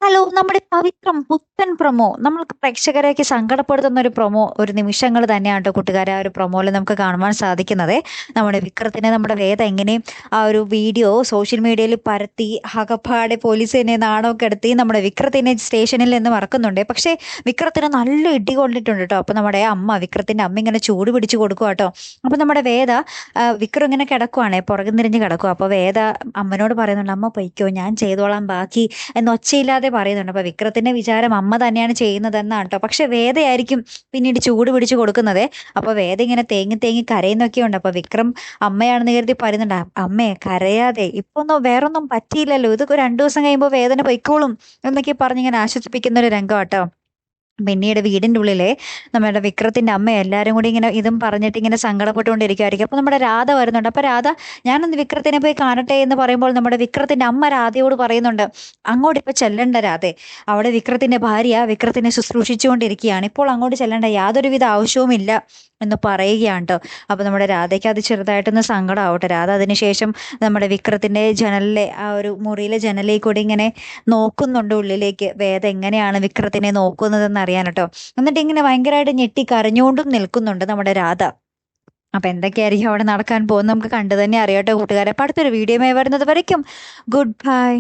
Hello, നമ്മുടെ പവിത്രം പുത്തൻ promo നമ്മൾക്ക് പ്രേക്ഷകരെയൊക്കെ സങ്കടപ്പെടുത്തുന്ന ഒരു പ്രൊമോ ഒരു നിമിഷങ്ങൾ തന്നെയാണ് ട്ടോ കൂട്ടുകാരെ. ആ ഒരു പ്രൊമോയിൽ നമുക്ക് കാണുവാൻ സാധിക്കുന്നത് നമ്മുടെ വിക്രത്തിനെ നമ്മുടെ വേദ എങ്ങനെയും ആ ഒരു വീഡിയോ സോഷ്യൽ മീഡിയയിൽ പരത്തി ആകപ്പാടെ പോലീസിനെ നാണമൊക്കെ കെടുത്തി നമ്മുടെ വിക്രത്തിനെ സ്റ്റേഷനിൽ നിന്ന് മറക്കുന്നുണ്ട്. പക്ഷേ വിക്രത്തിന് നല്ല ഇടി കൊണ്ടിട്ടുണ്ട് കേട്ടോ. അപ്പോൾ നമ്മുടെ വിക്രത്തിന്റെ അമ്മ ഇങ്ങനെ ചൂട് പിടിച്ച് കൊടുക്കുക കേട്ടോ. അപ്പോൾ നമ്മുടെ വേദ വിക്രം ഇങ്ങനെ കിടക്കുവാണേ, പുറകും തിരിഞ്ഞ് കിടക്കുക. അപ്പോൾ വേദ അമ്മനോട് പറയുന്നുണ്ട്, അമ്മ പൊയ്ക്കോ, ഞാൻ ചെയ്തോളാം ബാക്കി എന്ന് ഒച്ചയില്ലാതെ പറയുന്നുണ്ട്. അപ്പൊ വിക്രത്തിന്റെ വിചാരം അമ്മ തന്നെയാണ് ചെയ്യുന്നതെന്നാണ് കേട്ടോ. പക്ഷെ വേദയായിരിക്കും പിന്നീട് ചൂട് പിടിച്ച് കൊടുക്കുന്നത്. അപ്പൊ വേദ ഇങ്ങനെ തേങ്ങി തേങ്ങി കരയുന്നൊക്കെ ഉണ്ട്. അപ്പൊ വിക്രം അമ്മയാണെന്ന് കരുതി പറയുന്നുണ്ട്, അമ്മേ കരയാതെ, ഇപ്പൊ ഒന്നും വേറൊന്നും പറ്റിയില്ലല്ലോ, ഇത് 2 ദിവസം കഴിയുമ്പോൾ വേദന പൊയ്ക്കോളും എന്നൊക്കെ പറഞ്ഞിങ്ങനെ ആശ്വസിപ്പിക്കുന്ന ഒരു രംഗം കേട്ടോ. പിന്നീട് വീടിന്റെ ഉള്ളിലെ നമ്മുടെ വിക്രത്തിന്റെ അമ്മ എല്ലാരും കൂടി ഇങ്ങനെ ഇതും പറഞ്ഞിട്ട് ഇങ്ങനെ സങ്കടപ്പെട്ടുകൊണ്ടിരിക്കുമായിരിക്കും. അപ്പൊ നമ്മുടെ രാധ വരുന്നുണ്ട്. അപ്പൊ രാധ, ഞാനൊന്ന് വിക്രത്തിനെ പോയി കാണട്ടെ എന്ന് പറയുമ്പോൾ നമ്മുടെ വിക്രത്തിന്റെ അമ്മ രാധയോട് പറയുന്നുണ്ട്, അങ്ങോട്ട് ഇപ്പൊ ചെല്ലണ്ട രാധേ, അവിടെ വിക്രത്തിന്റെ ഭാര്യ വിക്രത്തിനെ ശുശ്രൂഷിച്ചുകൊണ്ടിരിക്കുകയാണ്, ഇപ്പോൾ അങ്ങോട്ട് ചെല്ലണ്ട, യാതൊരുവിധ ആവശ്യവുമില്ല എന്ന് പറയുകയാണ് ട്ടോ. അപ്പൊ നമ്മുടെ രാധയ്ക്ക് അത് ചെറുതായിട്ടൊന്ന് സങ്കടമാവട്ടെ. രാധ അതിനുശേഷം നമ്മുടെ വിക്രത്തിന്റെ ജനലിലെ ആ ഒരു മുറിയിലെ ജനലിൽ കൂടി ഇങ്ങനെ നോക്കുന്നുണ്ട് ഉള്ളിലേക്ക്, വേദ എങ്ങനെയാണ് വിക്രത്തിനെ നോക്കുന്നതെന്ന് അറിയാൻ കേട്ടോ. എന്നിട്ട് ഇങ്ങനെ ഭയങ്കരമായിട്ട് ഞെട്ടി കരഞ്ഞുകൊണ്ടും നിൽക്കുന്നുണ്ട് നമ്മുടെ രാധ. അപ്പൊ എന്തൊക്കെയായിരിക്കും അവിടെ നടക്കാൻ പോകുന്നത് നമുക്ക് കണ്ടു തന്നെ അറിയാട്ടോ കൂട്ടുകാരെ. അപ്പൊ അടുത്തൊരു വീഡിയോയുമായി വരുന്നത് വരയ്ക്കും ഗുഡ് ബൈ.